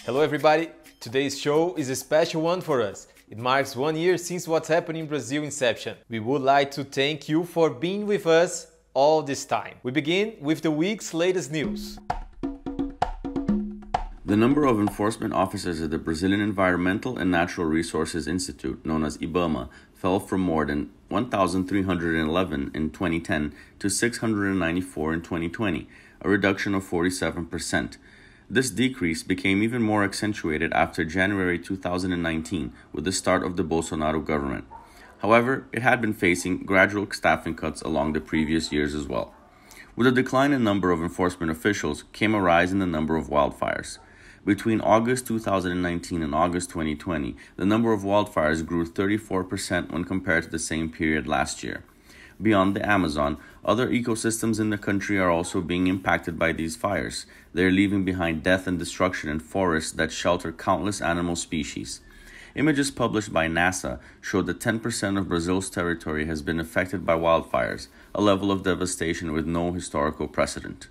Hello everybody! Today's show is a special one for us. It marks 1 year since What's Happening in Brazil inception. We would like to thank you for being with us all this time. We begin with the week's latest news. The number of enforcement officers at the Brazilian Environmental and Natural Resources Institute, known as Ibama, fell from more than 1,311 in 2010 to 694 in 2020, a reduction of 47%. This decrease became even more accentuated after January 2019 with the start of the Bolsonaro government. However, it had been facing gradual staffing cuts along the previous years as well. With a decline in number of enforcement officials came a rise in the number of wildfires. Between August 2019 and August 2020, the number of wildfires grew 34% when compared to the same period last year. Beyond the Amazon, other ecosystems in the country are also being impacted by these fires. They are leaving behind death and destruction in forests that shelter countless animal species. Images published by NASA show that 10% of Brazil's territory has been affected by wildfires, a level of devastation with no historical precedent.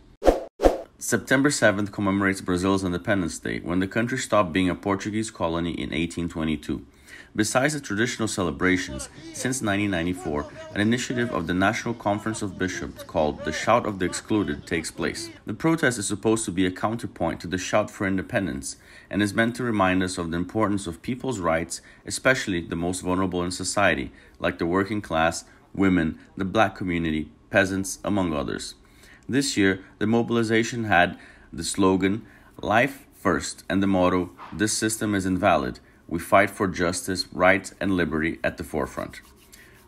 September 7th commemorates Brazil's Independence Day, when the country stopped being a Portuguese colony in 1822. Besides the traditional celebrations, since 1994, an initiative of the National Conference of Bishops called the Shout of the Excluded takes place. The protest is supposed to be a counterpoint to the Shout for Independence and is meant to remind us of the importance of people's rights, especially the most vulnerable in society, like the working class, women, the black community, peasants, among others. This year, the mobilization had the slogan, "Life First," and the motto, "This system is invalid. We fight for justice, rights, and liberty at the forefront."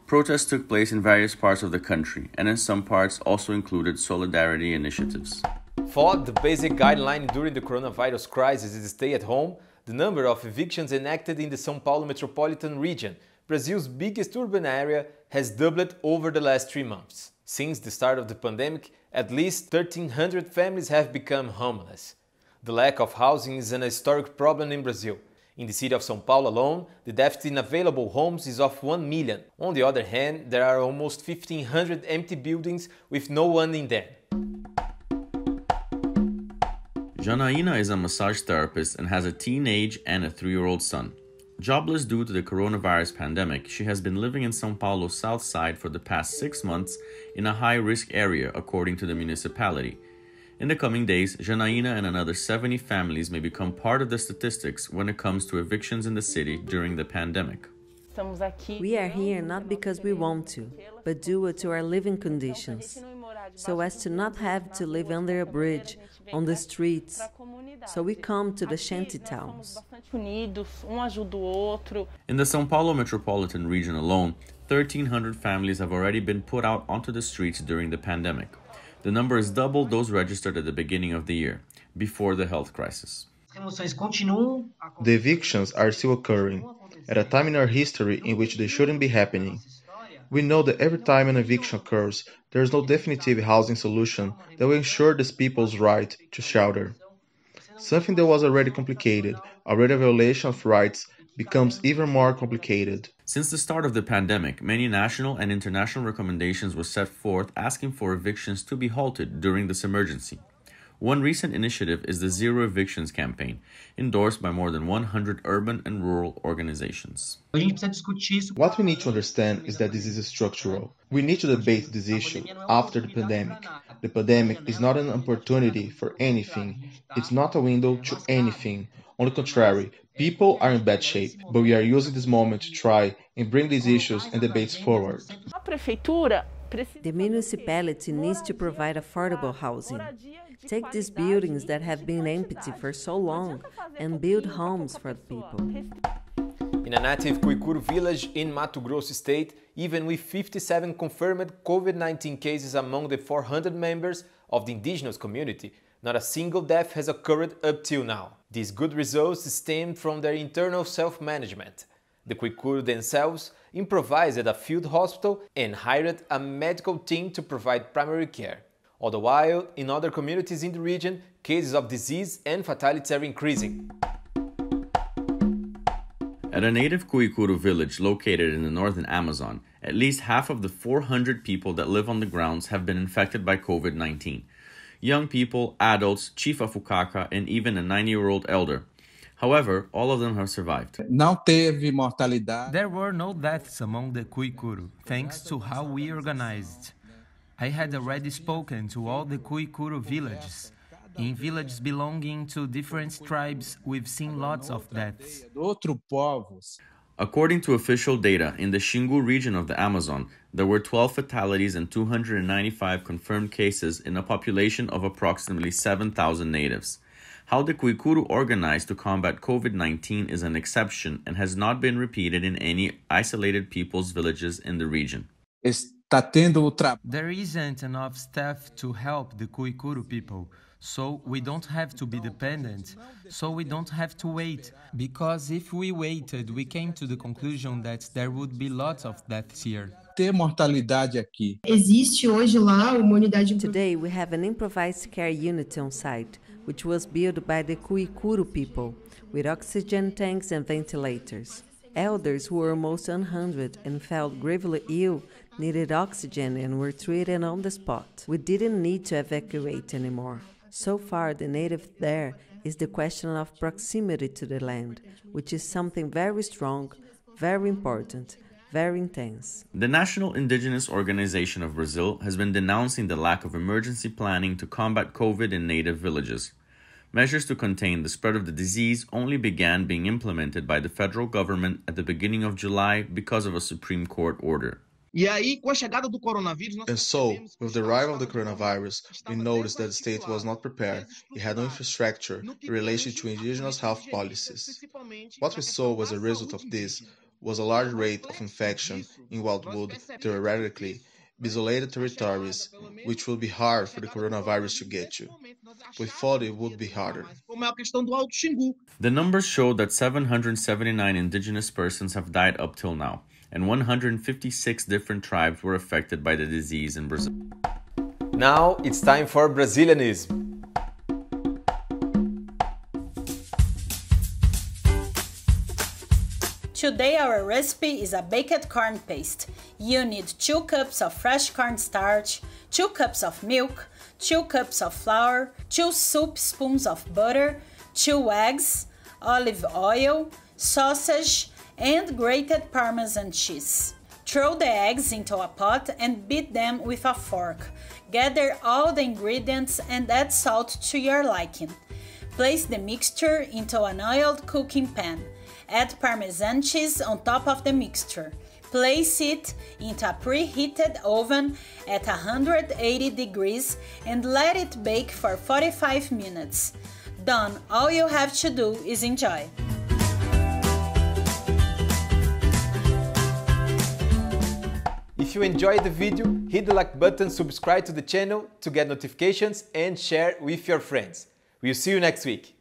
Protests took place in various parts of the country, and in some parts also included solidarity initiatives. For the basic guideline during the coronavirus crisis is stay at home, the number of evictions enacted in the São Paulo metropolitan region, Brazil's biggest urban area, has doubled over the last 3 months. Since the start of the pandemic, at least 1,300 families have become homeless. The lack of housing is an historic problem in Brazil. In the city of São Paulo alone, the deficit in available homes is of 1 million. On the other hand, there are almost 1,500 empty buildings with no one in them. Janaína is a massage therapist and has a teenage and a 3-year-old son. Jobless due to the coronavirus pandemic, she has been living in São Paulo's south side for the past 6 months in a high-risk area, according to the municipality. In the coming days, Janaína and another 70 families may become part of the statistics when it comes to evictions in the city during the pandemic. We are here not because we want to, but due to our living conditions, so as to not have to live under a bridge, on the streets. So we come to the shanty towns. In the São Paulo metropolitan region alone, 1,300 families have already been put out onto the streets during the pandemic. The number is double those registered at the beginning of the year, before the health crisis. The evictions are still occurring, at a time in our history in which they shouldn't be happening. We know that every time an eviction occurs, there is no definitive housing solution that will ensure these people's right to shelter. Something that was already complicated, already a violation of rights, becomes even more complicated. Since the start of the pandemic, many national and international recommendations were set forth asking for evictions to be halted during this emergency. One recent initiative is the Zero Evictions campaign, endorsed by more than 100 urban and rural organizations. What we need to understand is that this is structural. We need to debate this issue after the pandemic. The pandemic is not an opportunity for anything. It's not a window to anything. On the contrary, people are in bad shape, but we are using this moment to try and bring these issues and debates forward. The municipality needs to provide affordable housing. Take these buildings that have been empty for so long and build homes for the people. In a native Cuicuro village in Mato Grosso state, even with 57 confirmed COVID-19 cases among the 400 members of the indigenous community, not a single death has occurred up till now. These good results stem from their internal self-management. The Cuicuro themselves improvised a field hospital and hired a medical team to provide primary care. All the while, in other communities in the region, cases of disease and fatalities are increasing. At a native Cuicuro village located in the northern Amazon, at least half of the 400 people that live on the grounds have been infected by COVID-19. Young people, adults, Chief Afukaka, and even a 90-year-old elder. However, all of them have survived. There were no deaths among the Kuikuru, thanks to how we organized. I had already spoken to all the Kuikuru villages. In villages belonging to different tribes, we've seen lots of deaths. According to official data, in the Xingu region of the Amazon, there were 12 fatalities and 295 confirmed cases in a population of approximately 7,000 natives. How the Kuikuru organized to combat COVID-19 is an exception and has not been repeated in any isolated people's villages in the region. There isn't enough staff to help the Kuikuru people, so we don't have to be dependent, so we don't have to wait, because if we waited, we came to the conclusion that there would be lots of deaths here. Today we have an improvised care unit on site, which was built by the Kuikuru people, with oxygen tanks and ventilators. Elders who were almost 100 and felt gravely ill needed oxygen and were treated on the spot. We didn't need to evacuate anymore. So far, the native there is the question of proximity to the land, which is something very strong, very important, very intense. The National Indigenous Organization of Brazil has been denouncing the lack of emergency planning to combat COVID in native villages. Measures to contain the spread of the disease only began being implemented by the federal government at the beginning of July because of a Supreme Court order. And so, with the arrival of the coronavirus, we noticed that the state was not prepared. It had no infrastructure in relation to indigenous health policies. What we saw as a result of this was a large rate of infection in what would, theoretically, be isolated territories, which would be hard for the coronavirus to get to. We thought it would be harder. The numbers show that 779 indigenous persons have died up till now, and 156 different tribes were affected by the disease in Brazil. Now it's time for Brazilianism. Today our recipe is a baked corn paste. You need 2 cups of fresh cornstarch, 2 cups of milk, 2 cups of flour, 2 soup spoons of butter, 2 eggs, olive oil, sausage, and grated Parmesan cheese. Throw the eggs into a pot and beat them with a fork. Gather all the ingredients and add salt to your liking. Place the mixture into an oiled cooking pan. Add Parmesan cheese on top of the mixture. Place it into a preheated oven at 180 degrees and let it bake for 45 minutes. Done, all you have to do is enjoy. If you enjoyed the video, hit the like button, subscribe to the channel to get notifications and share with your friends. We'll see you next week.